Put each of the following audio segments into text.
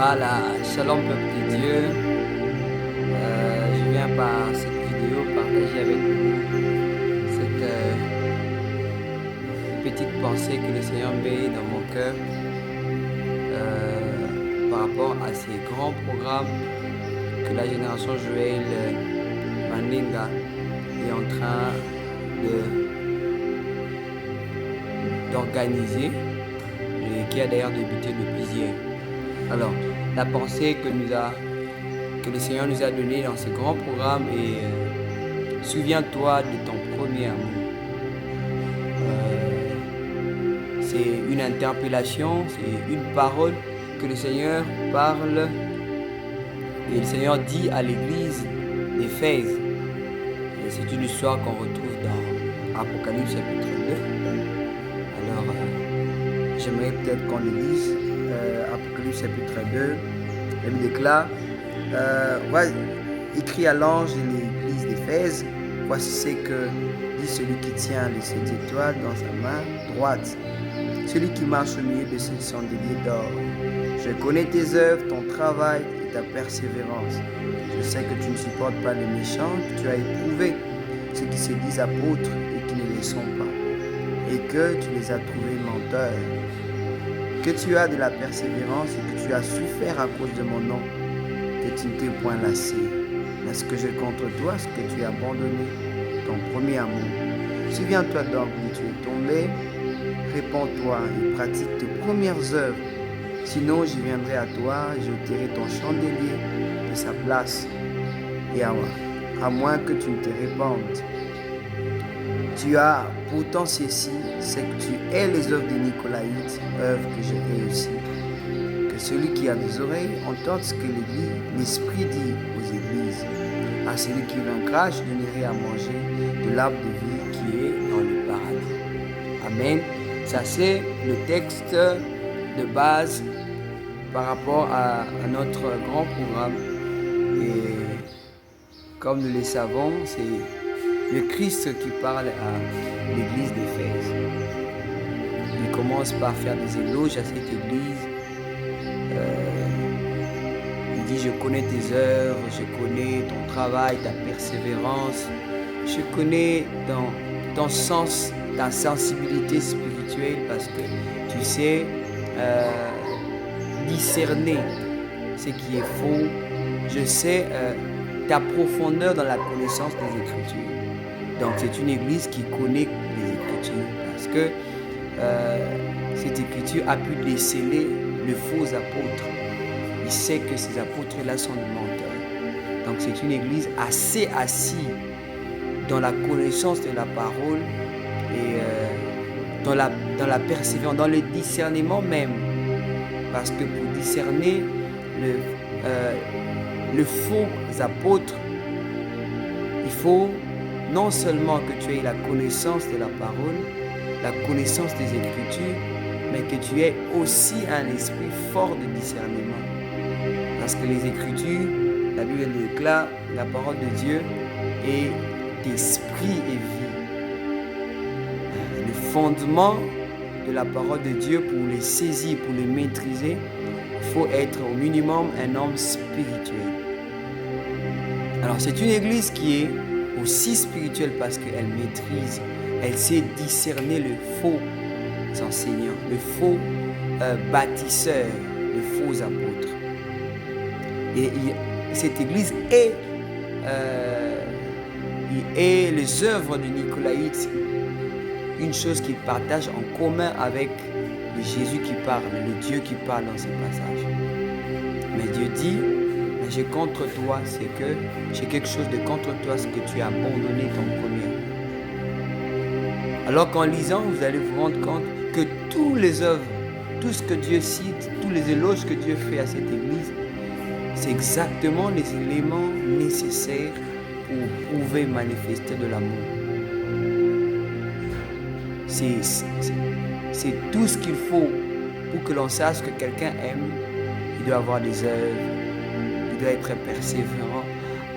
Voilà, shalom peuple de Dieu. Je viens par cette vidéo partager avec vous cette petite pensée que le Seigneur met dans mon cœur par rapport à ces grands programmes que la génération Joël Mandinga est en train d'organiser et qui a d'ailleurs débuté depuis hier. Alors, la pensée que le Seigneur nous a donnée dans ce grand programme est souviens-toi de ton premier amour. C'est une interpellation, c'est une parole que le Seigneur parle et le Seigneur dit à l'église d'Éphèse. C'est une histoire qu'on retrouve dans Apocalypse chapitre 2. Alors, j'aimerais peut-être qu'on le lise. Apocalypse chapitre 2. Elle déclare, écrit à l'ange de l'église d'Éphèse, voici ce que dit celui qui tient les 7 étoiles dans sa main droite, celui qui marche au milieu de ce chandelier d'or. Je connais tes œuvres, ton travail et ta persévérance. Je sais que tu ne supportes pas les méchants, que tu as éprouvé ceux qui se disent apôtres et qui ne le sont pas, et que tu les as trouvés menteurs, que tu as de la persévérance et que tu as souffert à cause de mon nom, que tu ne t'es point lassé. Mais ce que j'ai contre toi, c'est que tu as abandonné ton premier amour. Souviens-toi donc où tu es tombé, répands-toi et pratique tes premières œuvres. Sinon, je viendrai à toi et j'ôterai ton chandelier de sa place. Et à moins que tu ne te répandes. Tu as pourtant ceci, c'est que tu hais les œuvres des Nicolaïtes, œuvres que je hais aussi. Que celui qui a des oreilles entende ce que l'Esprit dit aux églises. À celui qui vaincra, je donnerai à manger de l'arbre de vie qui est dans le paradis. Amen. Ça, c'est le texte de base par rapport à notre grand programme. Et comme nous le savons, c'est le Christ qui parle à l'église d'Éphèse. Il commence par faire des éloges à cette église. Il dit, je connais tes œuvres, je connais ton travail, ta persévérance. Je connais ton sens, ta sensibilité spirituelle parce que tu sais discerner ce qui est faux. Je sais ta profondeur dans la connaissance des Écritures. Donc c'est une église qui connaît les Écritures parce que cette Écriture a pu déceler les faux apôtres. Il sait que ces apôtres-là sont des menteurs. Donc c'est une église assez assise dans la connaissance de la parole et dans la persévérance, dans le discernement même. Parce que pour discerner le faux apôtre, il faut non seulement que tu aies la connaissance de la parole, la connaissance des Écritures, mais que tu aies aussi un esprit fort de discernement. Parce que les Écritures, la Bible déclare, la parole de Dieu est d'esprit et vie. Le fondement de la parole de Dieu, pour les saisir, pour les maîtriser, il faut être au minimum un homme spirituel. Alors c'est une église qui est aussi spirituelle parce qu'elle maîtrise, elle sait discerner le faux enseignant, le faux bâtisseur, les faux apôtres. Et cette église est les œuvres de Nicolaïtes, une chose qu'ils partagent en commun avec le Jésus qui parle, le Dieu qui parle dans ces passages. Mais Dieu dit, mais j'ai contre toi, c'est que j'ai quelque chose de contre toi, c'est que tu as abandonné ton premier amour. Alors qu'en lisant, vous allez vous rendre compte que tous les œuvres, tout ce que Dieu cite, tous les éloges que Dieu fait à cette église, c'est exactement les éléments nécessaires pour prouver, manifester de l'amour. C'est tout ce qu'il faut pour que l'on sache que quelqu'un aime. Il doit avoir des œuvres, il doit être persévérant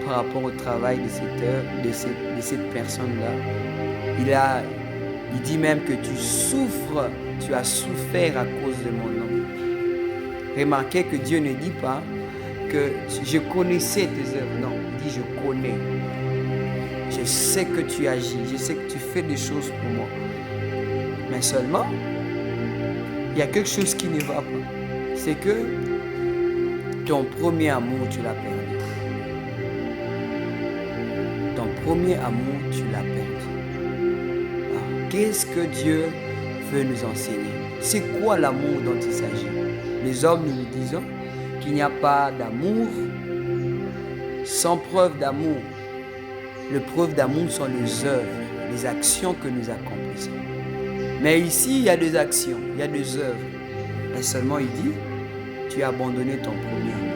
par rapport au travail de cette personne-là. Il dit même que tu souffres, tu as souffert à cause de mon nom. Remarquez que Dieu ne dit pas que je connaissais tes œuvres. Non, il dit je connais. Je sais que tu agis, je sais que tu fais des choses pour moi. Mais seulement, il y a quelque chose qui ne va pas. C'est que ton premier amour, tu l'as perdu. Ton premier amour, tu l'as perdu. Alors, qu'est-ce que Dieu veut nous enseigner? C'est quoi l'amour dont il s'agit? Les hommes, nous nous disons qu'il n'y a pas d'amour sans preuve d'amour. Les preuves d'amour sont les œuvres, les actions que nous accomplissons. Mais ici, il y a des actions, il y a des œuvres. Mais seulement il dit, tu as abandonné ton premier amour.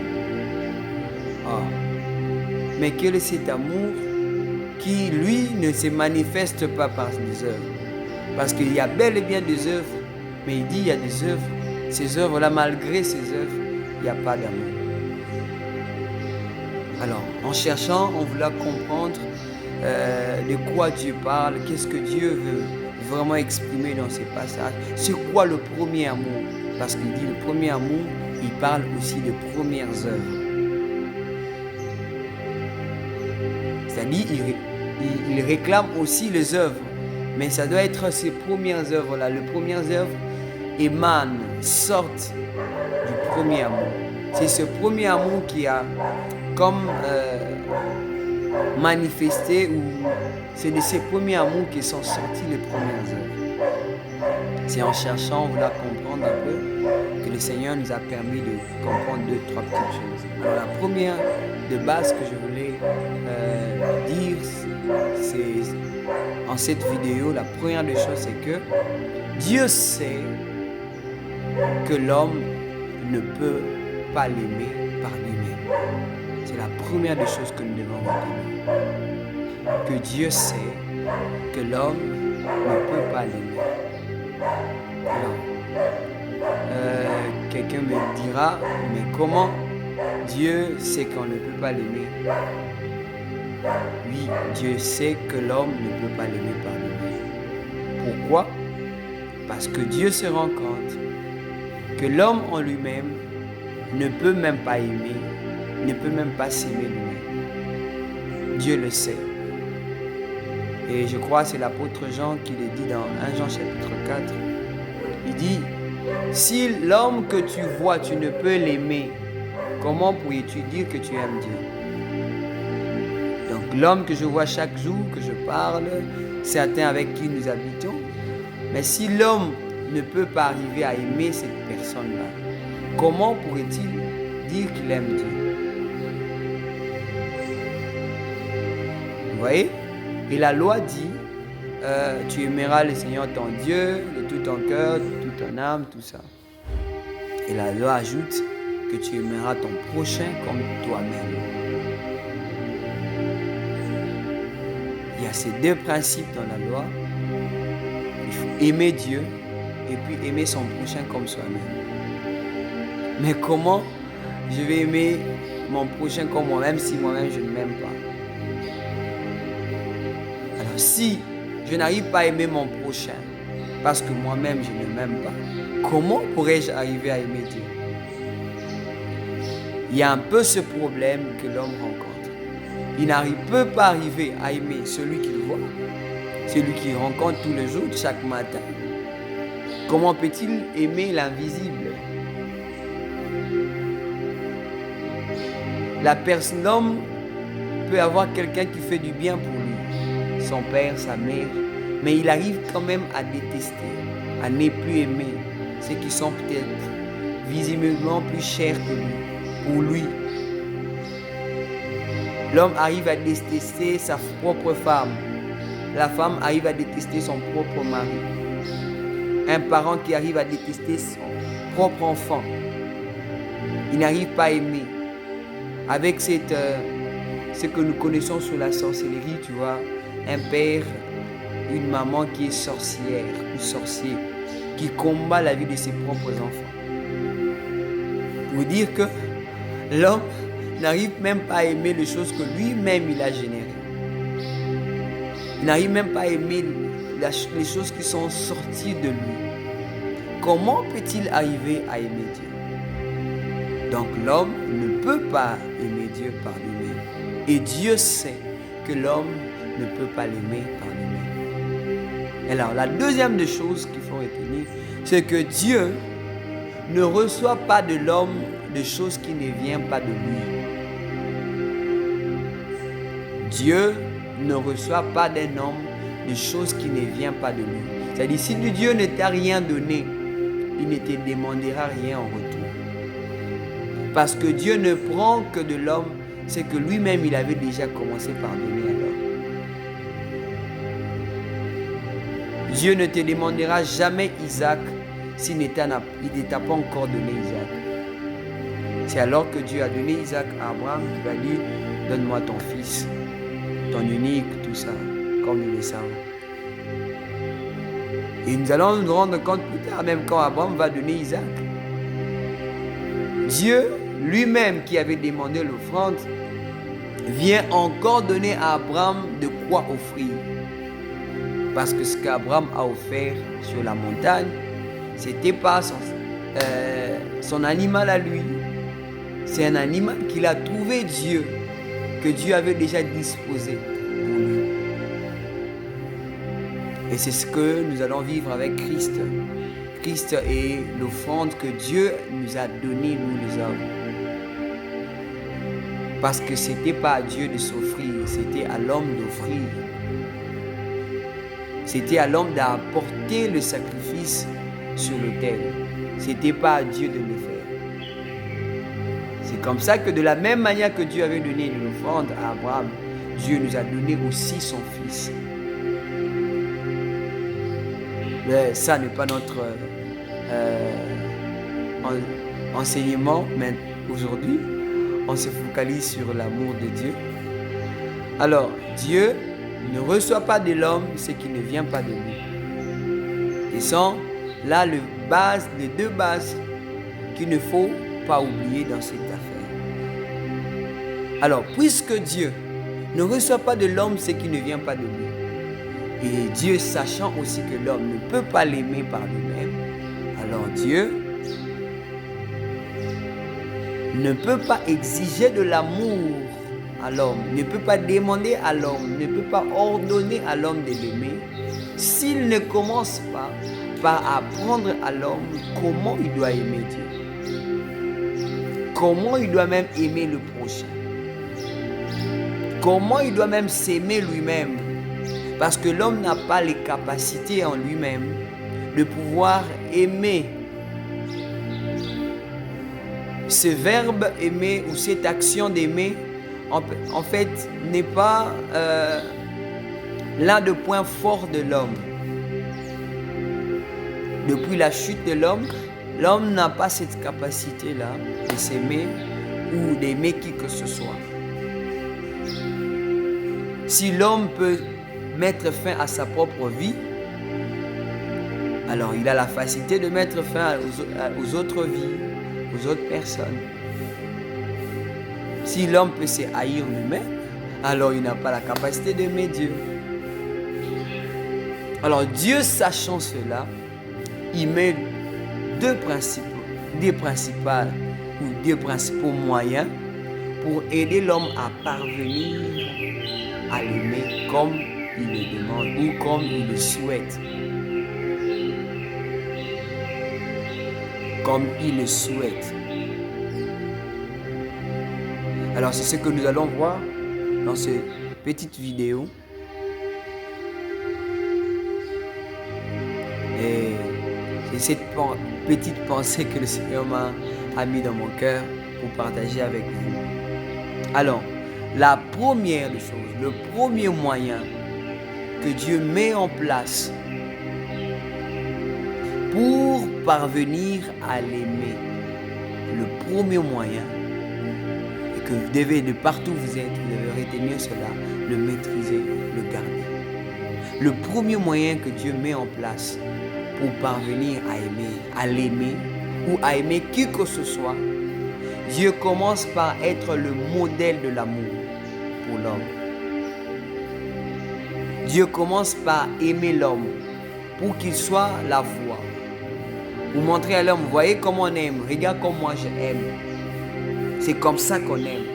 Ah. Mais quel est cet amour qui, lui, ne se manifeste pas par les œuvres? Parce qu'il y a bel et bien des œuvres, mais il dit il y a des œuvres. Ces œuvres-là, malgré ces œuvres, il n'y a pas d'amour. Alors, en cherchant, on voulait comprendre de quoi Dieu parle, qu'est-ce que Dieu veut vraiment exprimer dans ces passages. C'est quoi le premier amour? Parce qu'il dit le premier amour, il parle aussi des premières œuvres. C'est-à-dire, il réclame aussi les œuvres. Mais ça doit être ces premières œuvres-là. Les premières œuvres émanent, sortent du premier amour. C'est ce premier amour qui a comme manifesté, ou c'est de ces premiers amours qui sont sortis les premières œuvres. C'est en cherchant, on voulait comprendre un peu, que le Seigneur nous a permis de comprendre 2-3 petites choses. Alors la première de base que je voulais dire, c'est en cette vidéo, la première des choses, c'est que Dieu sait que l'homme ne peut pas l'aimer par lui-même. C'est la première des choses que nous devons retenir. Que Dieu sait que l'homme ne peut pas l'aimer. Quelqu'un me dira, mais comment Dieu sait qu'on ne peut pas l'aimer? Oui, Dieu sait que l'homme ne peut pas l'aimer par lui-même. Pourquoi? Parce que Dieu se rend compte que l'homme en lui-même ne peut même pas aimer, ne peut même pas s'aimer lui-même. Dieu le sait. Et je crois que c'est l'apôtre Jean qui le dit dans 1 Jean chapitre 4. Il dit, si l'homme que tu vois, tu ne peux l'aimer, comment pourrais-tu dire que tu aimes Dieu? Donc l'homme que je vois chaque jour, que je parle, certains avec qui nous habitons, mais si l'homme ne peut pas arriver à aimer cette personne-là, comment pourrait-il dire qu'il aime Dieu? Vous voyez? Et la loi dit, tu aimeras le Seigneur ton Dieu de tout ton cœur, de toute ton âme, tout ça. Et la loi ajoute que tu aimeras ton prochain comme toi-même. Il y a ces deux principes dans la loi. Il faut aimer Dieu et puis aimer son prochain comme soi-même. Mais comment je vais aimer mon prochain comme moi-même si moi-même je ne m'aime pas? Alors si je n'arrive pas à aimer mon prochain parce que moi-même je ne m'aime pas, comment pourrais-je arriver à aimer Dieu? Il y a un peu ce problème que l'homme rencontre. Il peut pas arriver à aimer celui qu'il voit, celui qu'il rencontre tous les jours, chaque matin. Comment peut-il aimer l'invisible? L'homme peut avoir quelqu'un qui fait du bien pour lui, son père, sa mère, mais il arrive quand même à détester, à ne plus aimer ceux qui sont peut-être visiblement plus chers que lui, pour lui. L'homme arrive à détester sa propre femme. La femme arrive à détester son propre mari. Un parent qui arrive à détester son propre enfant. Il n'arrive pas à aimer. Avec ce que nous connaissons sur la sorcellerie, tu vois, un père, une maman qui est sorcière ou sorcier, qui combat la vie de ses propres enfants. Pour dire que l'homme n'arrive même pas à aimer les choses que lui-même il a générées. Il n'arrive même pas à aimer les choses qui sont sorties de lui. Comment peut-il arriver à aimer Dieu? Donc l'homme ne peut pas aimer Dieu par lui-même. Et Dieu sait que l'homme ne peut pas l'aimer par lui-même. Alors la deuxième des choses qu'il faut retenir, c'est que Dieu ne reçoit pas de l'homme des choses qui ne viennent pas de lui. Dieu ne reçoit pas d'un homme des choses qui ne viennent pas de lui. C'est-à-dire, si Dieu ne t'a rien donné, il ne te demandera rien en retour. Parce que Dieu ne prend que de l'homme, c'est que lui-même, il avait déjà commencé par donner à l'homme. Dieu ne te demandera jamais Isaac s'il ne t'a pas encore donné Isaac. C'est alors que Dieu a donné Isaac à Abraham, il va dire, donne-moi ton fils, ton unique, tout ça, comme nous le savons. Et nous allons nous rendre compte plus tard, même quand Abraham va donner Isaac. Dieu lui-même qui avait demandé l'offrande vient encore donner à Abraham de quoi offrir. Parce que ce qu'Abraham a offert sur la montagne, ce n'était pas son animal à lui. C'est un animal qu'il a trouvé Dieu, que Dieu avait déjà disposé pour lui. Et c'est ce que nous allons vivre avec Christ. Christ est l'offrande que Dieu nous a donnée, nous les hommes. Parce que ce n'était pas à Dieu de s'offrir, c'était à l'homme d'offrir. C'était à l'homme d'apporter le sacrifice sur l'autel. Ce n'était pas à Dieu de le faire. C'est comme ça que de la même manière que Dieu avait donné l'offrande à Abraham, Dieu nous a donné aussi son fils. Mais ça n'est pas notre enseignement, mais aujourd'hui, on se focalise sur l'amour de Dieu. Alors, Dieu ne reçoit pas de l'homme ce qui ne vient pas de lui. Et sont là les deux bases qu'il ne faut pas oublier dans cette affaire. Alors, puisque Dieu ne reçoit pas de l'homme ce qui ne vient pas de lui, et Dieu sachant aussi que l'homme ne peut pas l'aimer par lui-même, alors Dieu ne peut pas exiger de l'amour à l'homme, ne peut pas demander à l'homme, ne peut pas ordonner à l'homme de l'aimer s'il ne commence pas par apprendre à l'homme comment il doit aimer Dieu, comment il doit même aimer le prochain, comment il doit même s'aimer lui-même, parce que l'homme n'a pas les capacités en lui-même de pouvoir aimer. Ce verbe aimer ou cette action d'aimer, en fait, n'est pas l'un des points forts de l'homme. Depuis la chute de l'homme, l'homme n'a pas cette capacité-là de s'aimer ou d'aimer qui que ce soit. Si l'homme peut mettre fin à sa propre vie, alors il a la facilité de mettre fin aux autres vies, aux autres personnes. Si l'homme peut se haïr lui-même, alors il n'a pas la capacité d'aimer Dieu. Alors Dieu, sachant cela, il met deux principaux moyens pour aider l'homme à parvenir à l'aimer comme il le demande ou comme il le souhaite. Comme il le souhaite. Alors c'est ce que nous allons voir dans cette petite vidéo. Et c'est cette petite pensée que le Seigneur m'a mis dans mon cœur pour partager avec vous. Alors, la première des choses, le premier moyen que Dieu met en place pour parvenir à l'aimer, le premier moyen, et que vous devez, de partout où vous êtes, vous devez retenir cela, le maîtriser, le garder. Le premier moyen que Dieu met en place pour parvenir à aimer, à l'aimer ou à aimer qui que ce soit, Dieu commence par être le modèle de l'amour pour l'homme. Dieu commence par aimer l'homme pour qu'il soit la voie. Pour montrer à l'homme, voyez comment on aime, regarde comme moi je aime. C'est comme ça qu'on aime.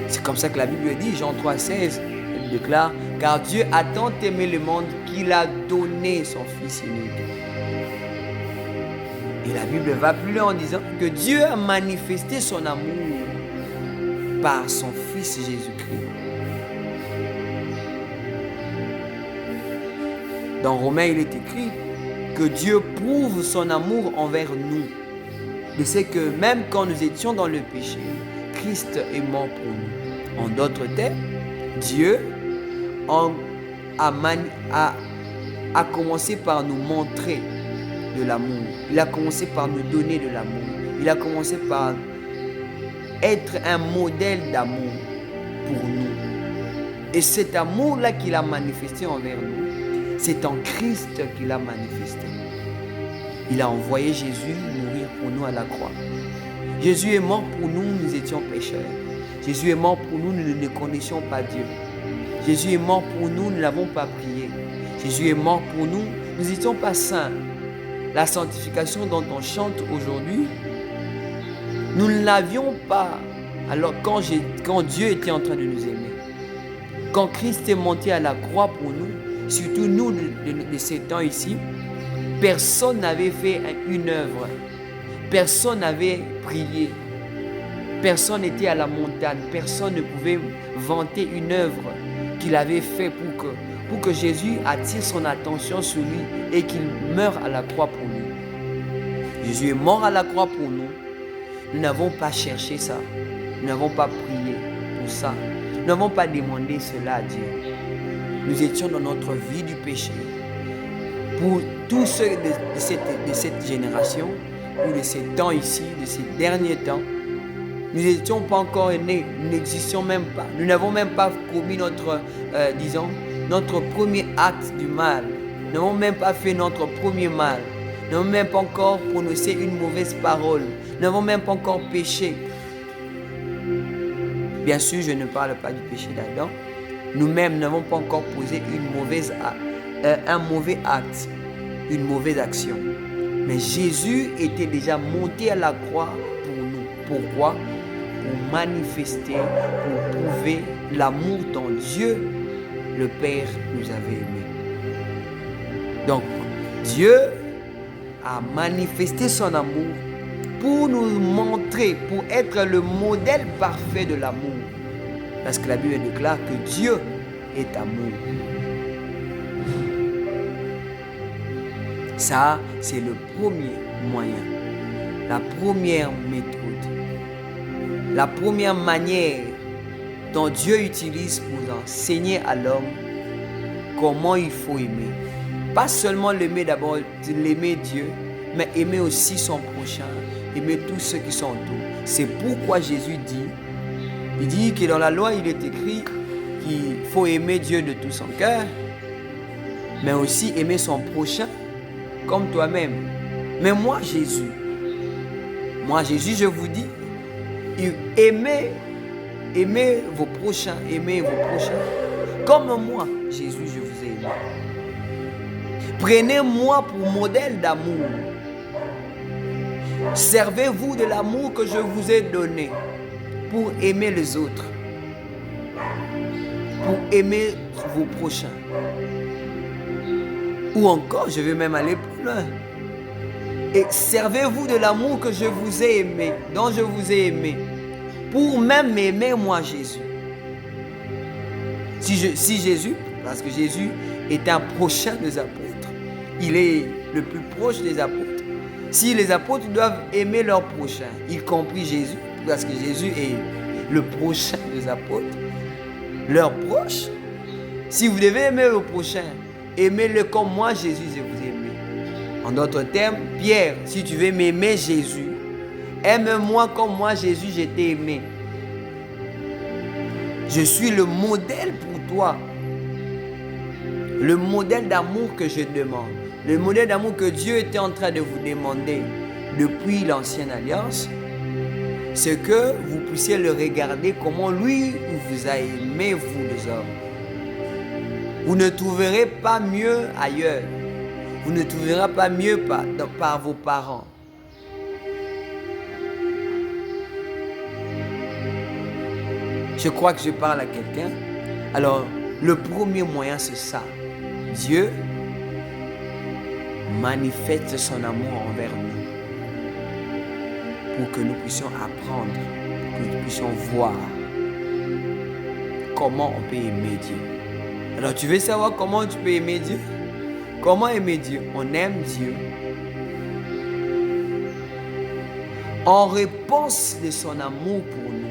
C'est comme ça que la Bible dit, Jean 3,16, elle déclare, car Dieu a tant aimé le monde qu'il a donné son Fils unique. Et la Bible va plus loin en disant que Dieu a manifesté son amour par son Fils Jésus-Christ. Dans Romains, il est écrit que Dieu prouve son amour envers nous. Et c'est que même quand nous étions dans le péché, Christ est mort pour nous. En d'autres termes, Dieu a commencé par nous montrer de l'amour. Il a commencé par nous donner de l'amour. Il a commencé par être un modèle d'amour pour nous. Et cet amour-là qu'il a manifesté envers nous, c'est en Christ qu'il a manifesté. Il a envoyé Jésus mourir pour nous à la croix. Jésus est mort pour nous, nous étions pécheurs. Jésus est mort pour nous, nous ne connaissions pas Dieu. Jésus est mort pour nous, nous n'avons pas prié. Jésus est mort pour nous, nous n'étions pas saints. La sanctification dont on chante aujourd'hui, nous ne l'avions pas. Alors quand Dieu était en train de nous aimer, quand Christ est monté à la croix pour nous, surtout nous de ces temps ici, personne n'avait fait une œuvre. Personne n'avait prié. Personne n'était à la montagne. Personne ne pouvait vanter une œuvre qu'il avait fait pour que Jésus attire son attention sur lui et qu'il meure à la croix pour nous. Jésus est mort à la croix pour nous. Nous n'avons pas cherché ça. Nous n'avons pas prié pour ça. Nous n'avons pas demandé cela à Dieu. Nous étions dans notre vie du péché. Pour tous ceux de cette génération, ou de ces temps ici, de ces derniers temps, nous n'étions pas encore nés, nous n'existions même pas. Nous n'avons même pas commis notre premier acte du mal. Nous n'avons même pas fait notre premier mal. Nous n'avons même pas encore prononcé une mauvaise parole. Nous n'avons même pas encore péché. Bien sûr, je ne parle pas du péché d'Adam. Nous-mêmes n'avons pas encore posé un mauvais acte, une mauvaise action. Mais Jésus était déjà monté à la croix pour nous. Pourquoi? Pour manifester, pour prouver l'amour dont Dieu, le Père, nous avait aimés. Donc, Dieu a manifesté son amour pour nous montrer, pour être le modèle parfait de l'amour. Parce que la Bible déclare que Dieu est amour. Ça, c'est le premier moyen, la première méthode, la première manière dont Dieu utilise pour enseigner à l'homme comment il faut aimer. Pas seulement l'aimer d'abord, l'aimer Dieu, mais aimer aussi son prochain, aimer tous ceux qui sont autour. C'est pourquoi Jésus dit que dans la loi, il est écrit qu'il faut aimer Dieu de tout son cœur, mais aussi aimer son prochain comme toi-même. Mais moi, Jésus, je vous dis, aimez vos prochains, comme moi, Jésus, je vous ai aimé. Prenez-moi pour modèle d'amour. Servez-vous de l'amour que je vous ai donné pour aimer les autres, pour aimer vos prochains. Ou encore, je vais même aller plus loin. Et servez-vous de l'amour que je vous ai aimé, dont je vous ai aimé, pour même aimer moi Jésus. Si Jésus, parce que Jésus est un prochain des apôtres, il est le plus proche des apôtres. Si les apôtres doivent aimer leurs prochains, y compris Jésus, parce que Jésus est le prochain des apôtres, leurs proches, si vous devez aimer le prochain, aimez-le comme moi, Jésus, je vous ai aimé. En d'autres termes, Pierre, si tu veux m'aimer, Jésus, aime-moi comme moi, Jésus, je t'ai aimé. Je suis le modèle pour toi. Le modèle d'amour que je demande. Le modèle d'amour que Dieu était en train de vous demander depuis l'ancienne alliance, c'est que vous puissiez le regarder comment lui vous a aimé, vous les hommes. Vous ne trouverez pas mieux ailleurs. Vous ne trouverez pas mieux par vos parents. Je crois que je parle à quelqu'un. Alors, le premier moyen, c'est ça. Dieu manifeste son amour envers nous pour que nous puissions apprendre, pour que nous puissions voir comment on peut aimer Dieu. Alors, tu veux savoir comment tu peux aimer Dieu? Comment aimer Dieu? On aime Dieu en réponse de son amour pour nous,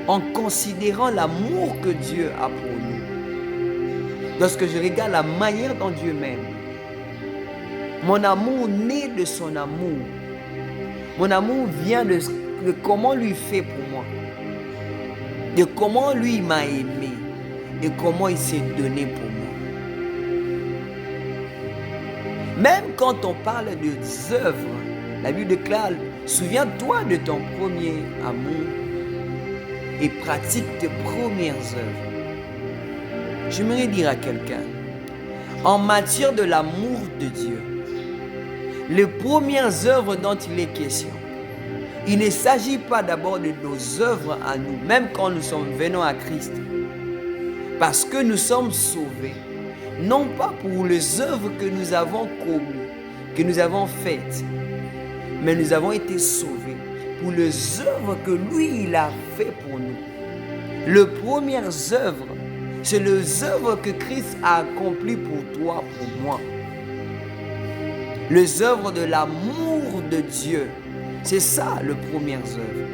en considérant l'amour que Dieu a pour nous. Lorsque je regarde la manière dont Dieu m'aime, mon amour naît de son amour. Mon amour vient de comment lui fait pour moi, de comment lui m'a aimé et comment il s'est donné pour moi. Même quand on parle des œuvres, la Bible déclare, souviens-toi de ton premier amour et pratique tes premières œuvres. J'aimerais dire à quelqu'un, en matière de l'amour de Dieu, les premières œuvres dont il est question, il ne s'agit pas d'abord de nos œuvres à nous, même quand nous sommes venus à Christ, parce que nous sommes sauvés, non pas pour les œuvres que nous avons commises, que nous avons faites, mais nous avons été sauvés pour les œuvres que lui, il a fait pour nous. Les premières œuvres, c'est les œuvres que Christ a accomplies pour toi, pour moi. Les œuvres de l'amour de Dieu, c'est ça, les premières œuvres.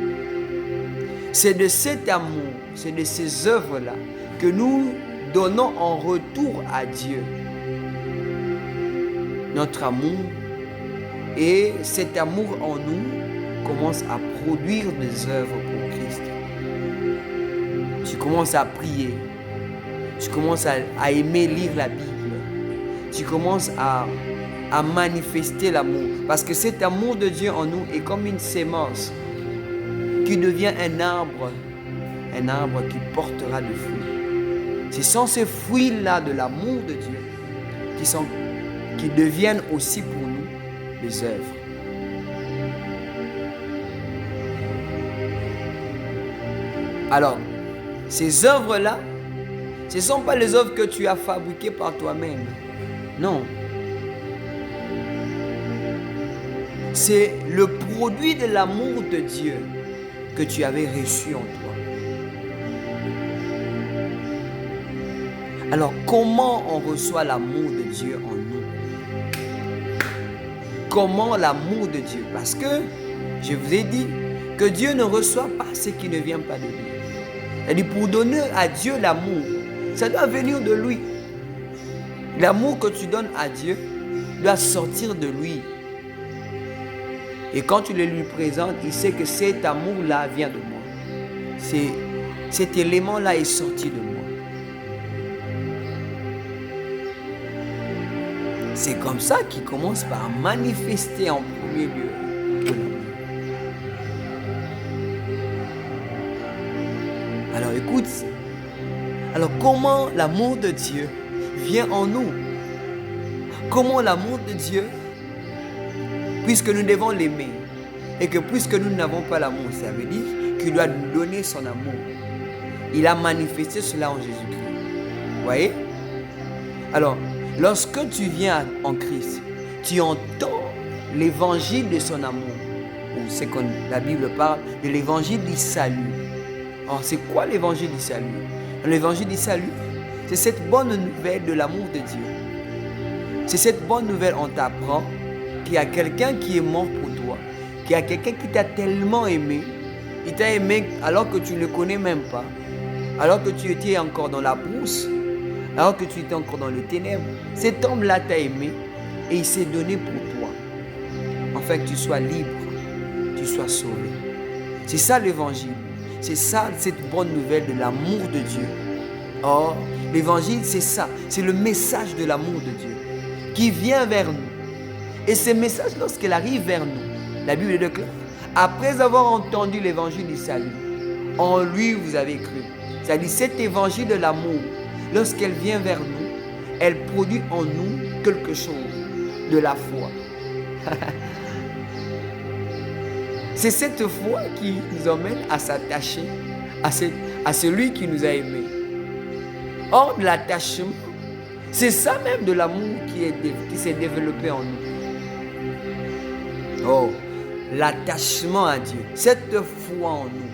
C'est de cet amour, c'est de ces œuvres-là que nous donnons en retour à Dieu notre amour. Et cet amour en nous commence à produire des œuvres pour Christ. Tu commences à prier. Tu commences à aimer lire la Bible. Tu commences à manifester l'amour. Parce que cet amour de Dieu en nous est comme une sémence qui devient un arbre qui portera des fruits. Ce sont ces fruits-là de l'amour de Dieu qui deviennent aussi pour nous des œuvres. Alors, ces œuvres-là, ce ne sont pas les œuvres que tu as fabriquées par toi-même. Non. C'est le produit de l'amour de Dieu que tu avais reçu en toi. Alors, comment on reçoit l'amour de Dieu en nous? Comment l'amour de Dieu? Parce que, je vous ai dit, que Dieu ne reçoit pas ce qui ne vient pas de lui. C'est-à-dire, pour donner à Dieu l'amour, ça doit venir de lui. L'amour que tu donnes à Dieu doit sortir de lui. Et quand tu le lui présentes, il sait que cet amour-là vient de moi. Cet élément-là est sorti de moi. C'est comme ça qu'il commence par manifester en premier lieu de l'amour. Alors écoute, alors comment l'amour de Dieu vient en nous? Comment l'amour de Dieu, puisque nous devons l'aimer, et que puisque nous n'avons pas l'amour, ça veut dire qu'il doit nous donner son amour. Il a manifesté cela en Jésus-Christ. Vous voyez? Alors, lorsque tu viens en Christ, tu entends l'évangile de son amour, ou c'est comme la Bible parle de l'évangile du salut. Alors, c'est quoi l'évangile du salut? L'évangile du salut, c'est cette bonne nouvelle de l'amour de Dieu. C'est cette bonne nouvelle, on t'apprend qu'il y a quelqu'un qui est mort pour toi, qu'il y a quelqu'un qui t'a tellement aimé. Il t'a aimé alors que tu ne le connais même pas, alors que tu étais encore dans la brousse, alors que tu étais encore dans les ténèbres. Cet homme-là t'a aimé et il s'est donné pour toi, afin que tu sois libre, tu sois sauvé. C'est ça l'évangile. C'est ça, cette bonne nouvelle de l'amour de Dieu. Or, l'évangile, c'est ça. C'est le message de l'amour de Dieu qui vient vers nous. Et ce message, lorsqu'il arrive vers nous, la Bible déclare, après avoir entendu l'évangile du salut, en lui vous avez cru. C'est-à-dire cet évangile de l'amour, lorsqu'elle vient vers nous, elle produit en nous quelque chose de la foi. C'est cette foi qui nous emmène à s'attacher à celui qui nous a aimés. Or, l'attachement, c'est ça même de l'amour qui s'est développé en nous. Oh, l'attachement à Dieu, cette foi en nous.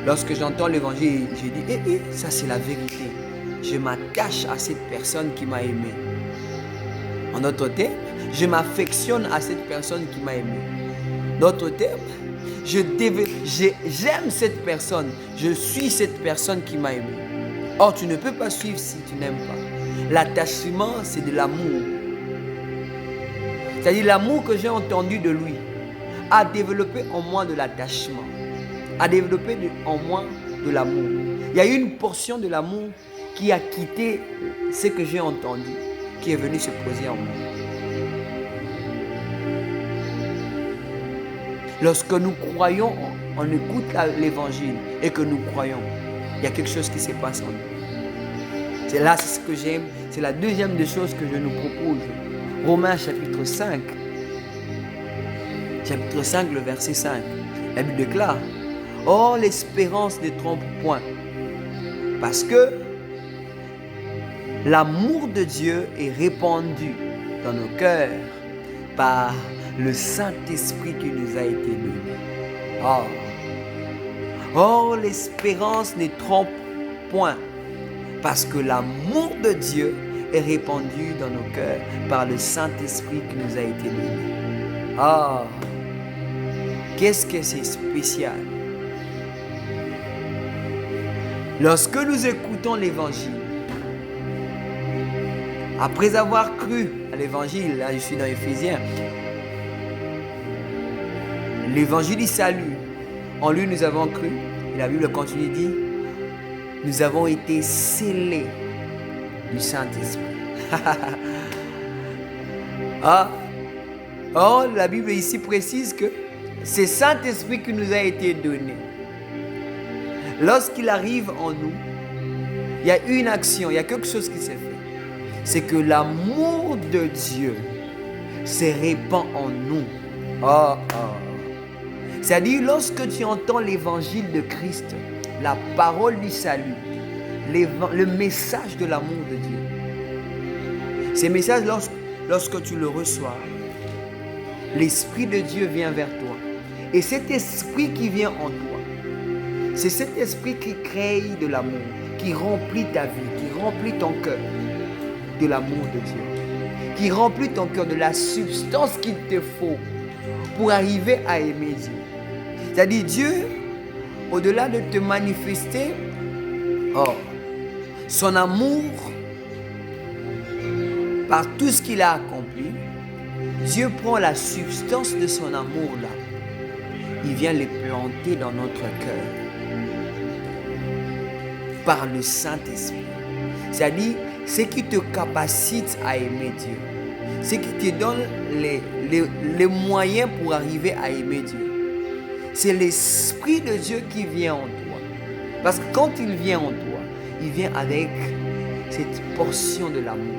Lorsque j'entends l'évangile, je dis, ça c'est la vérité. Je m'attache à cette personne qui m'a aimé. En d'autres termes, je m'affectionne à cette personne qui m'a aimé. D'autres termes, j'aime cette personne. Je suis cette personne qui m'a aimé. Or, tu ne peux pas suivre si tu n'aimes pas. L'attachement, c'est de l'amour. C'est-à-dire l'amour que j'ai entendu de lui a développé en moi de l'attachement, a développé en moi de l'amour. Il y a eu une portion de l'amour qui a quitté ce que j'ai entendu, qui est venu se poser en moi. Lorsque nous croyons, on écoute l'évangile et que nous croyons, il y a quelque chose qui se passe en nous. C'est là, c'est ce que j'aime. C'est la deuxième des choses que je nous propose. Romains chapitre 5. Chapitre 5, le verset 5. La Bible déclare, « Or, l'espérance ne trompe point, parce que l'amour de Dieu est répandu dans nos cœurs par le Saint-Esprit qui nous a été donné. » Oh. Or, l'espérance ne trompe point, parce que l'amour de Dieu est répandu dans nos cœurs par le Saint-Esprit qui nous a été donné. Ah, qu'est-ce que c'est spécial. Lorsque nous écoutons l'évangile, après avoir cru à l'évangile, là je suis dans Éphésiens, l'évangile du salut, en lui nous avons cru, et la Bible continue dit, nous avons été scellés du Saint-Esprit. Ah, oh, la Bible ici précise que c'est Saint-Esprit qui nous a été donné. Lorsqu'il arrive en nous, il y a une action, il y a quelque chose qui s'est fait. C'est que l'amour de Dieu se répand en nous. Oh, oh. C'est-à-dire, lorsque tu entends l'évangile de Christ, la parole du salut, le message de l'amour de Dieu, ces messages, lorsque tu le reçois, l'Esprit de Dieu vient vers toi. Et cet esprit qui vient en toi, c'est cet esprit qui crée de l'amour, qui remplit ta vie, qui remplit ton cœur de l'amour de Dieu, qui remplit ton cœur de la substance qu'il te faut pour arriver à aimer Dieu. C'est-à-dire Dieu, au-delà de te manifester son amour par tout ce qu'il a accompli, Dieu prend la substance de son amour là. Il vient les planter dans notre cœur par le Saint-Esprit. C'est-à-dire, ce qui te capacite à aimer Dieu, ce qui te donne les moyens pour arriver à aimer Dieu. C'est l'Esprit de Dieu qui vient en toi. Parce que quand il vient en toi, il vient avec cette portion de l'amour.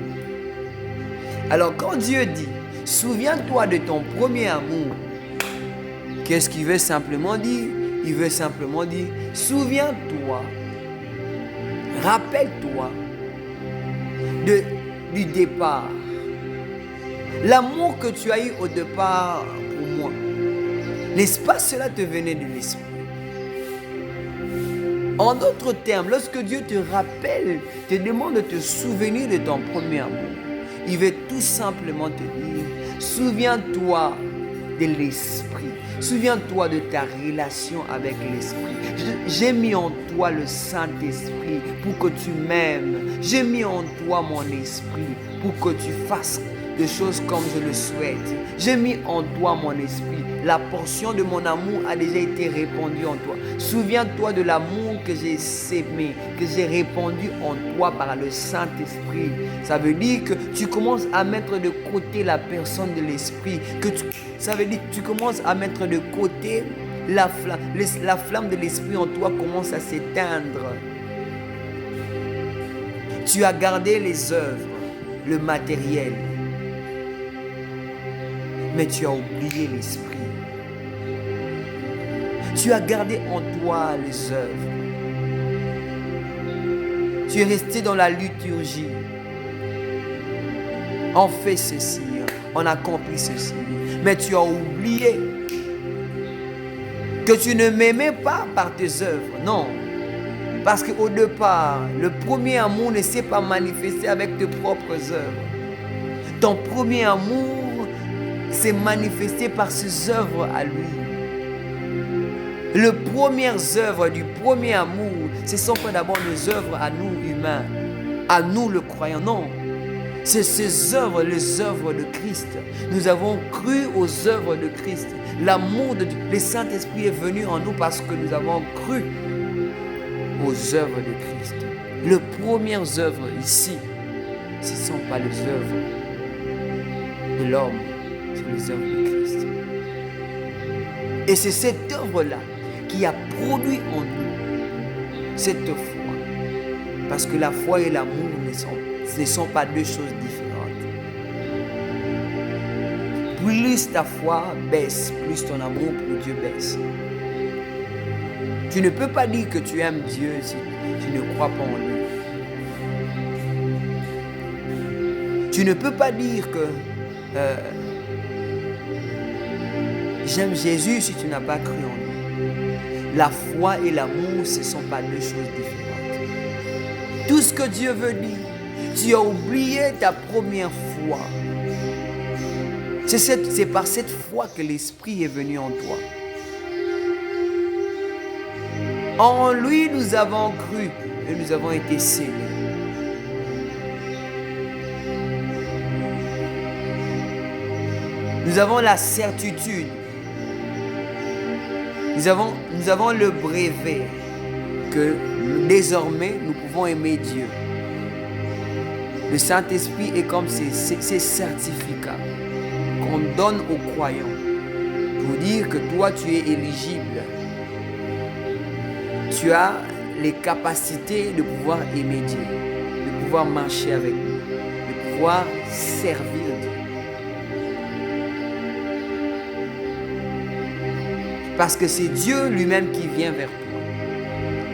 Alors quand Dieu dit, souviens-toi de ton premier amour, qu'est-ce qu'il veut simplement dire? Il veut simplement dire, souviens-toi, rappelle-toi du départ. L'amour que tu as eu au départ pour moi, n'est-ce pas cela te venait de l'esprit? En d'autres termes, lorsque Dieu te rappelle, te demande de te souvenir de ton premier amour, il veut tout simplement te dire, souviens-toi de l'esprit. Souviens-toi de ta relation avec l'esprit. J'ai mis en toi le Saint-Esprit pour que tu m'aimes. J'ai mis en toi mon esprit pour que tu fasses des choses comme je le souhaite. J'ai mis en toi mon esprit. La portion de mon amour a déjà été répandue en toi. Souviens-toi de l'amour que j'ai sémé, que j'ai répandu en toi par le Saint-Esprit. Ça veut dire que tu commences à mettre de côté la personne de l'esprit. Ça veut dire que tu commences à mettre de côté la flamme de l'esprit en toi commence à s'éteindre. Tu as gardé les œuvres, le matériel, mais tu as oublié l'esprit. Tu as gardé en toi les œuvres, Tu es resté dans la liturgie. On fait ceci, on accomplit ceci. Mais tu as oublié que tu ne m'aimais pas par tes œuvres. Non. Parce qu'au départ, le premier amour ne s'est pas manifesté avec tes propres œuvres. Ton premier amour s'est manifesté par ses œuvres à lui. Les premières œuvres du premier amour, ce ne sont pas d'abord nos œuvres à nous humains, à nous le croyant, non. C'est ces œuvres, les œuvres de Christ. Nous avons cru aux œuvres de Christ. L'amour de Dieu, le Saint-Esprit est venu en nous parce que nous avons cru aux œuvres de Christ. Les premières œuvres ici, ce ne sont pas les œuvres de l'homme, c'est les œuvres de Christ. Et c'est cette œuvre-là qui a produit en nous cette foi. Parce que la foi et l'amour ne sont pas deux choses différentes. Plus ta foi baisse, plus ton amour pour Dieu baisse. Tu ne peux pas dire que tu aimes Dieu si tu ne crois pas en lui. Tu ne peux pas dire que j'aime Jésus si tu n'as pas cru en lui. La foi et l'amour, ce ne sont pas deux choses différentes. Tout ce que Dieu veut dire, tu as oublié ta première foi. C'est par cette foi que l'Esprit est venu en toi. En lui, nous avons cru et nous avons été scellés. Nous avons la certitude. Nous avons le brevet que désormais nous pouvons aimer Dieu. Le Saint-Esprit est comme ces certificats qu'on donne aux croyants pour dire que toi tu es éligible. Tu as les capacités de pouvoir aimer Dieu, de pouvoir marcher avec lui, de pouvoir servir Dieu. Parce que c'est Dieu lui-même qui vient vers toi.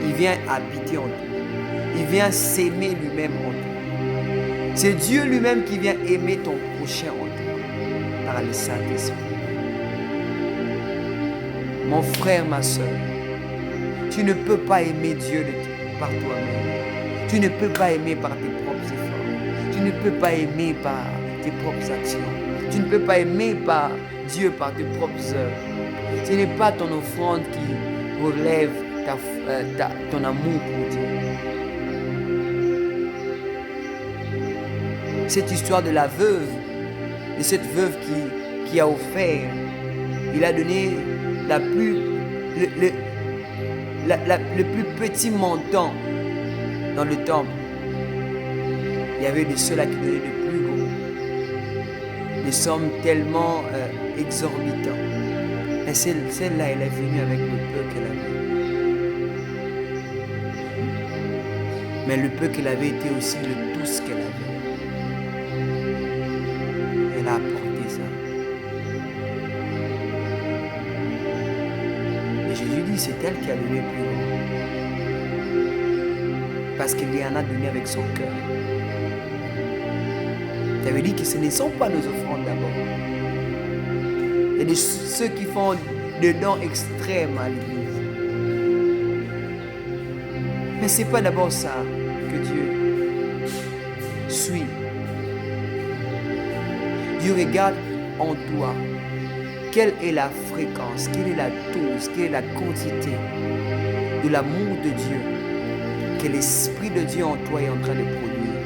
Il vient habiter en toi. Il vient s'aimer lui-même en toi. C'est Dieu lui-même qui vient aimer ton prochain en toi, par le Saint-Esprit. Mon frère, ma soeur, tu ne peux pas aimer Dieu par toi-même. Tu ne peux pas aimer par tes propres efforts. Tu ne peux pas aimer par tes propres actions. Tu ne peux pas aimer par Dieu par tes propres œuvres. Ce n'est pas ton offrande qui relève ton amour pour Dieu. Cette histoire de la veuve, de cette veuve qui a offert, il a donné le plus petit montant dans le temple. Il y avait de ceux-là qui donnaient de plus gros. Des sommes tellement exorbitantes. Mais celle-là, elle est venue avec le peu qu'elle avait. Mais le peu qu'elle avait était aussi le tout ce qu'elle avait. Elle a apporté ça. Et Jésus dit, c'est elle qui a donné le plus grand. Parce qu'il lui en a donné avec son cœur. Ça veut dire que ce ne sont pas nos offrandes d'abord. Il y a ceux qui font des dons extrêmes à l'église. Mais ce n'est pas d'abord ça que Dieu suit. Dieu regarde en toi. Quelle est la fréquence, quelle est la dose, quelle est la quantité de l'amour de Dieu que l'Esprit de Dieu en toi est en train de produire.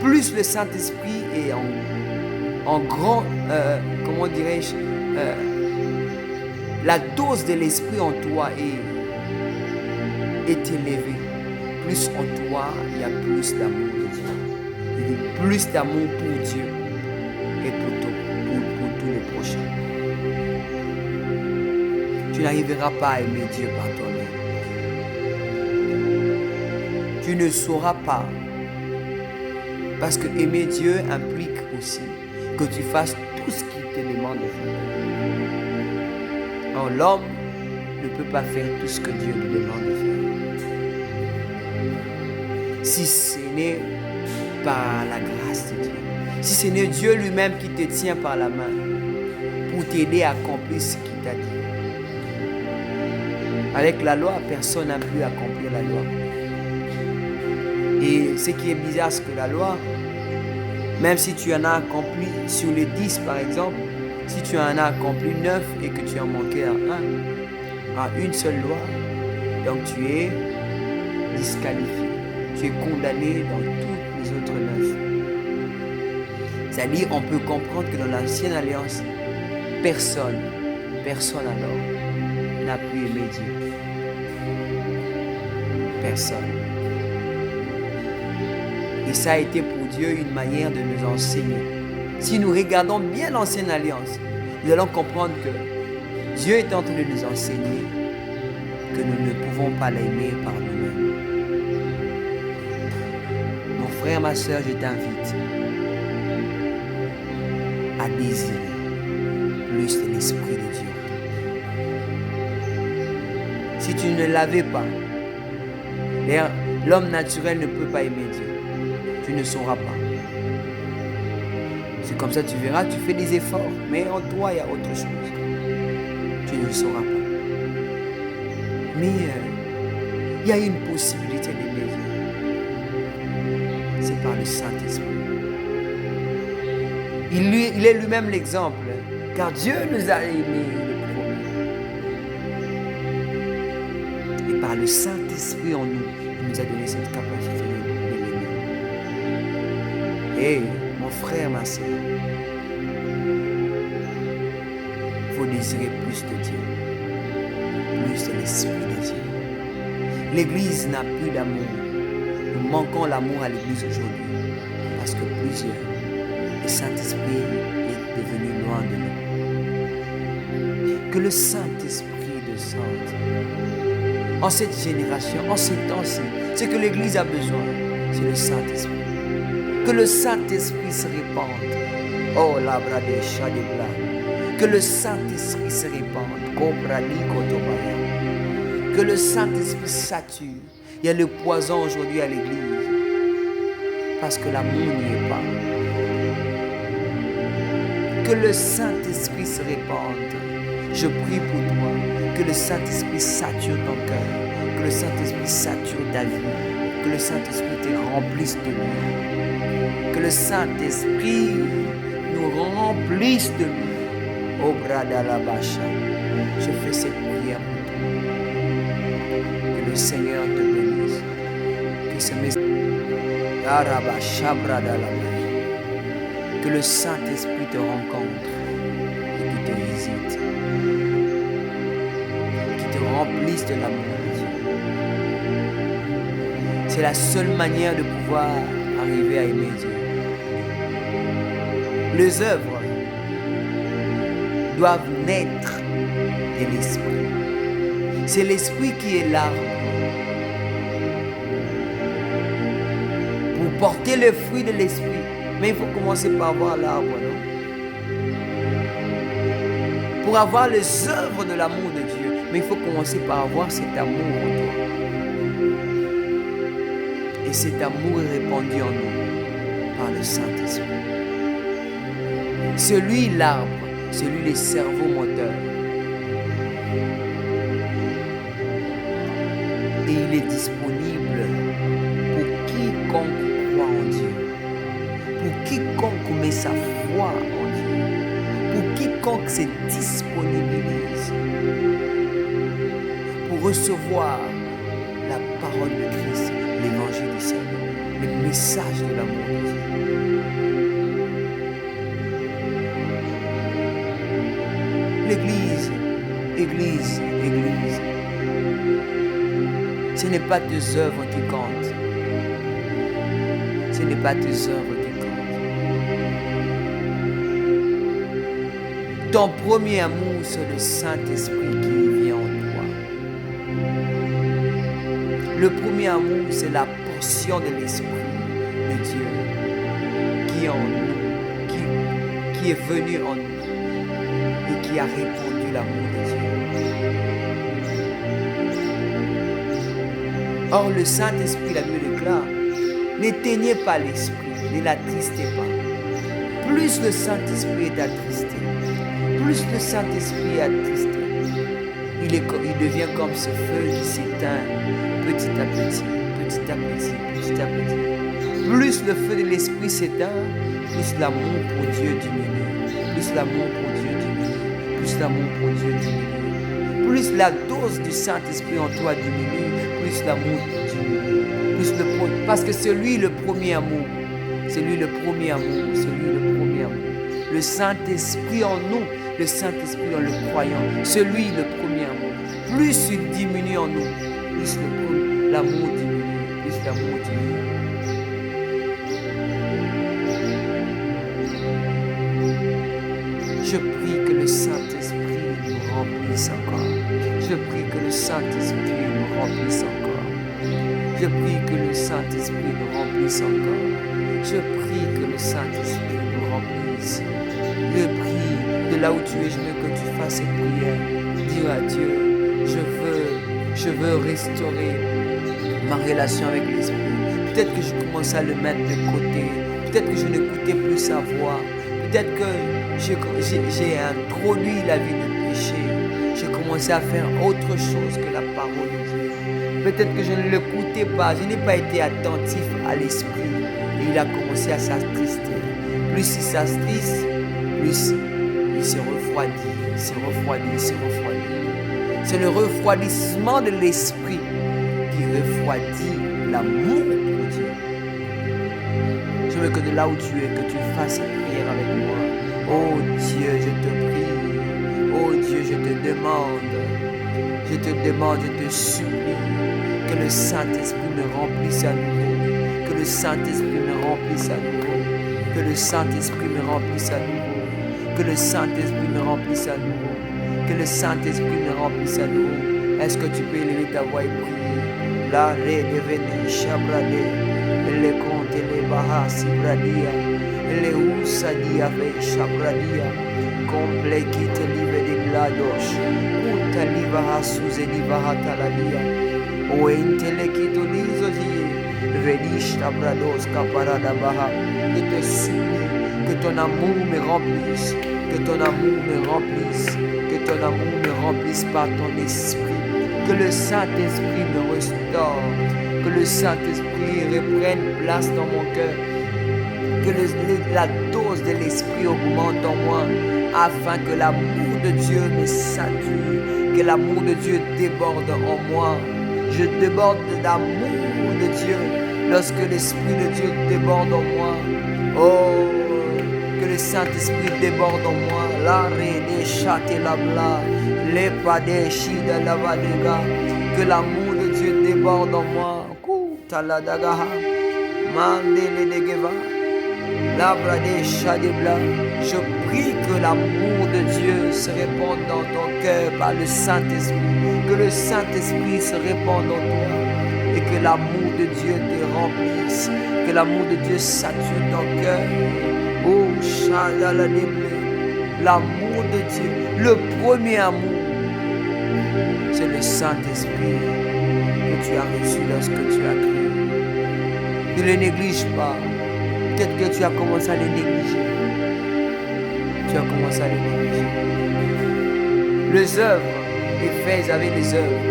Plus le Saint-Esprit est en grand, comment dirais-je, la dose de l'Esprit en toi est élevée. Plus en toi, il y a plus d'amour de Dieu. Il y a plus d'amour pour Dieu et pour tous les prochains. Tu n'arriveras pas à aimer Dieu par toi-même. Tu ne sauras pas. Parce que aimer Dieu implique aussi que tu fasses tout ce qu'il te demande de faire. Alors l'homme ne peut pas faire tout ce que Dieu lui demande de faire. Si ce n'est par la grâce de Dieu, si ce n'est Dieu lui-même qui te tient par la main pour t'aider à accomplir ce qu'il t'a dit. Avec la loi, personne n'a pu accomplir la loi. Et ce qui est bizarre, c'est que la loi, même si tu en as accompli sur les 10 par exemple, si tu en as accompli 9 et que tu en manquais à une seule loi, donc tu es disqualifié. Tu es condamné dans toutes les autres 9. C'est-à-dire, on peut comprendre que dans l'ancienne alliance, personne alors n'a pu aimer Dieu. Personne. Et ça a été pour Dieu une manière de nous enseigner. Si nous regardons bien l'ancienne alliance, nous allons comprendre que Dieu est en train de nous enseigner que nous ne pouvons pas l'aimer par nous-mêmes. Mon frère, ma soeur, je t'invite à désirer plus de l'Esprit de Dieu. Si tu ne l'avais pas, l'homme naturel ne peut pas aimer Dieu. Tu ne sauras pas. C'est comme ça, tu verras, tu fais des efforts, mais en toi, il y a autre chose. Tu ne sauras pas. Mais il y a une possibilité d'aimer Dieu. C'est par le Saint-Esprit. Il est lui-même l'exemple, car Dieu nous a aimés le premier. Et par le Saint-Esprit en nous, il nous a donné cette capacité de l'aimer. Et mon frère, ma soeur, il faut désirer plus de Dieu, plus de l'Esprit de Dieu. L'Église n'a plus d'amour. Nous manquons l'amour à l'Église aujourd'hui parce que le Saint-Esprit est devenu loin de nous. Que le Saint-Esprit descende en cette génération, en ces temps-ci. Ce que l'Église a besoin, c'est le Saint-Esprit. Que le Saint-Esprit se répande. Oh, l'abra des chats de blanc. Que le Saint-Esprit se répande. Que le Saint-Esprit sature. Il y a le poison aujourd'hui à l'Église. Parce que l'amour n'y est pas. Que le Saint-Esprit se répande. Je prie pour toi. Que le Saint-Esprit sature ton cœur. Que le Saint-Esprit sature ta vie. Que le Saint-Esprit te remplisse de lui. Que le Saint-Esprit nous remplisse de lui. Au bras d'Alabacha. Je fais cette prière pour toi. Que le Seigneur te bénisse. Que ce message. Que le Saint-Esprit te rencontre et qu'il te visite. Qu'il te remplisse de l'amour de Dieu. C'est la seule manière de pouvoir arriver à aimer Dieu. Les œuvres doivent naître de l'Esprit. C'est l'Esprit qui est l'arbre. Pour porter le fruit de l'Esprit, mais il faut commencer par avoir l'arbre, non? Pour avoir les œuvres de l'amour de Dieu, mais il faut commencer par avoir cet amour en toi. Et cet amour est répandu en nous par le Saint-Esprit. Celui l'arbre, celui les cerveaux moteurs. Et il est disponible pour quiconque croit en Dieu. Pour quiconque met sa foi en Dieu. Pour quiconque se disponibilise. Pour recevoir la parole de Christ, l'évangile du Seigneur, le message de l'amour de Dieu. L'Église, Église, Église. Ce n'est pas tes œuvres qui comptent. Ce n'est pas tes œuvres qui comptent. Ton premier amour, c'est le Saint-Esprit qui vient en toi. Le premier amour, c'est la portion de l'Esprit de Dieu qui est en nous, qui est venu en nous et qui a répandu l'amour de Dieu. Or, le Saint-Esprit, la Bible déclare, n'éteignez pas l'Esprit, ne l'attristez pas. Plus le Saint-Esprit est attristé, plus le Saint-Esprit est attristé, il devient comme ce feu qui s'éteint petit à petit, petit à petit, petit à petit. Plus le feu de l'Esprit s'éteint, plus l'amour pour Dieu diminue, plus l'amour pour Dieu diminue, plus l'amour pour Dieu diminue. Plus la dose du Saint-Esprit en toi diminue, plus l'amour diminue. Parce que c'est lui le premier amour. C'est lui le premier amour. C'est lui le premier amour. Le Saint-Esprit en nous, le Saint-Esprit en le croyant. C'est lui le premier amour. Plus il diminue en nous, plus l'amour diminue. Plus l'amour diminue. Je prie que le Saint-Esprit nous remplisse encore. Je prie que le Saint-Esprit nous remplisse encore. Je prie que le Saint-Esprit nous remplisse encore. Je prie que le Saint-Esprit nous remplisse. Je prie de là où tu es, je veux que tu fasses cette prière. Dis à Dieu, je veux restaurer ma relation avec l'Esprit. Peut-être que je commence à le mettre de côté. Peut-être que je n'écoutais plus sa voix. Peut-être que j'ai introduit la vie de péché. J'ai commencé à faire autre chose que la parole de Dieu. Peut-être que je ne l'écoutais pas. Je n'ai pas été attentif à l'Esprit. Et il a commencé à s'attrister. Plus il s'attriste, plus il se refroidit. Il se refroidit, il se refroidit. C'est le refroidissement de l'Esprit qui refroidit l'amour pour Dieu. Je veux que de là où tu es, que tu fasses cette prière avec moi. Oh Dieu, je te prie. Oh Dieu, je te demande. Je te demande, je te supplie que le Saint-Esprit me remplisse à nouveau. Que le Saint-Esprit me remplisse à nouveau. Que le Saint-Esprit me remplisse à nouveau. Que le Saint-Esprit me remplisse à nouveau. Que le Saint-Esprit me remplisse à nouveau. Est-ce que tu peux élever ta voix et prier? La ré devenez chabrade. Les comptes et les bahas sibradia. Les usadia ve chabradia. Comple qui te live de glados. Uta liva sous et liva hataladia. O intele qui te liso die. Vedish tabrados caparada baha. Je te supplie que ton amour me remplisse. Que ton amour me remplisse. Que ton amour me remplisse par ton esprit. Que le Saint-Esprit me restaure. Que le Saint-Esprit reprenne place dans mon cœur. Que la dose de l'Esprit augmente en moi. Afin que l'amour de Dieu me sature. Que l'amour de Dieu déborde en moi. Je déborde d'amour de Dieu. Lorsque l'Esprit de Dieu déborde en moi. Oh, que le Saint-Esprit déborde en moi. La rede chate la bla. Les padés chida la vadega. Que l'amour de Dieu déborde en moi. Taladagaha. Mandele de Geva. La brade chadebla. Je prie que l'amour de Dieu se répande dans ton cœur par le Saint-Esprit. Que le Saint-Esprit se répande en toi. Et que l'amour de Dieu te remplisse. Que l'amour de Dieu sature ton cœur. Oh, Shadaladeble. L'amour de Dieu. Le premier amour. C'est le Saint-Esprit que tu as reçu lorsque tu as cru. Ne le néglige pas. Peut-être que tu as commencé à le négliger. Tu as commencé à le négliger. Les œuvres, Éphèse avait les œuvres.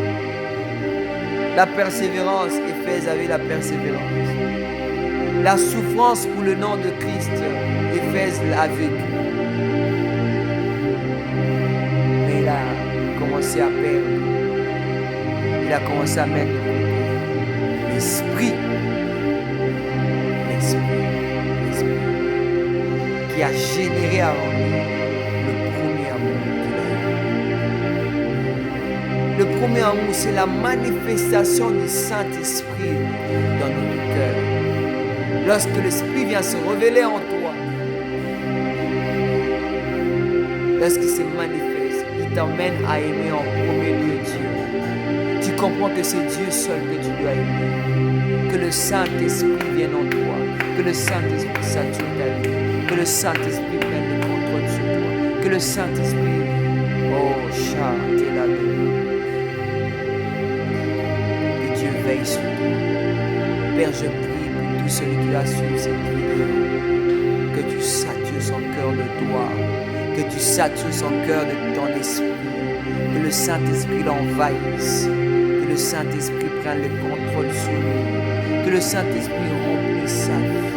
La persévérance, Éphèse avait la persévérance. La souffrance pour le nom de Christ, Éphèse l'a vécu. Mais il a commencé à perdre. Il a commencé à mettre l'esprit qui a généré avant lui le premier amour qu'il a eu. Le premier amour, c'est la manifestation du Saint-Esprit dans notre cœur. Lorsque l'Esprit vient se révéler en toi, lorsqu'il se manifeste, il t'emmène à aimer en premier lieu Dieu. Tu comprends que c'est Dieu seul que tu dois aimer. Que le Saint-Esprit vienne en toi. Que le Saint-Esprit sature ta vie. Que le Saint-Esprit prenne le contrôle sur toi. Que le Saint-Esprit, oh, chante la vie. Que Dieu veille sur toi. Père, je prie pour tout celui qui va suivre cette vidéo, que tu satures son cœur de toi, que tu satures son cœur de ton esprit, que le Saint-Esprit l'envahisse, que le Saint-Esprit prenne le contrôle sur lui, que le Saint-Esprit remplisse sa vie,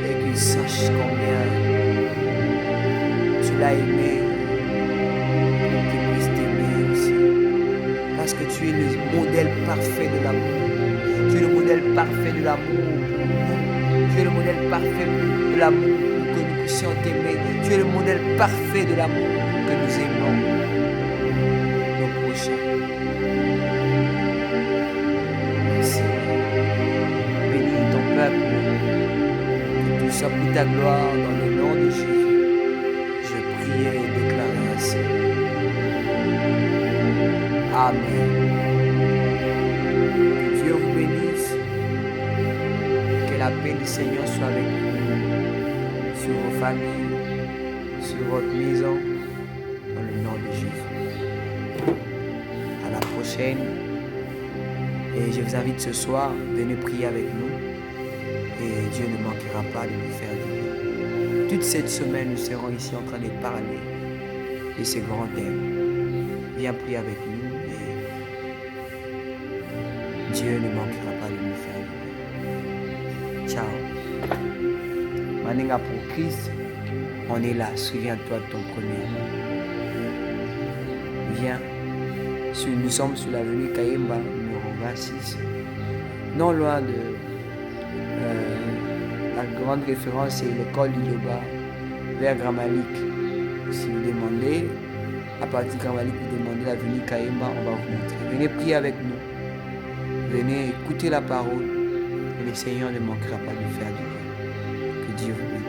et qu'il sache combien tu l'as aimé, et qu'il puisse t'aimer aussi, parce que tu es le modèle parfait de l'amour, tu es le modèle parfait de l'amour pour nous, tu es le modèle parfait de l'amour pour que nous puissions t'aimer, tu es le modèle parfait de l'amour pour que nous aimons nos prochains. Merci. Bénis ton peuple, que tout soit pour ta gloire dans le nom de Jésus. Je prie et déclare ainsi. Amen. Que Dieu vous bénisse. Que la paix du Seigneur soit avec vous, sur vos familles, sur votre maison, dans le nom de Jésus. À la prochaine. Et je vous invite ce soir, venez prier avec nous. Et Dieu ne manquera pas de nous faire du bien. Toute cette semaine, nous serons ici en train de parler de ces grands thèmes. Viens prier avec nous et Dieu ne manquera pas de nous faire du bien. Ciao. Maninga pour Christ, on est là. Souviens-toi de ton premier amour. Viens. Nous sommes sur l'avenue Kayemba, numéro 26. Non loin de la grande référence, c'est l'école d'Iloba, vers Grand Malik. Si vous demandez, à partir de Grand Malik, vous demandez l'avenue Kayemba, on va vous montrer. Venez prier avec nous. Venez écouter la parole. Et le Seigneur ne manquera pas de faire du bien. Que Dieu vous bénisse.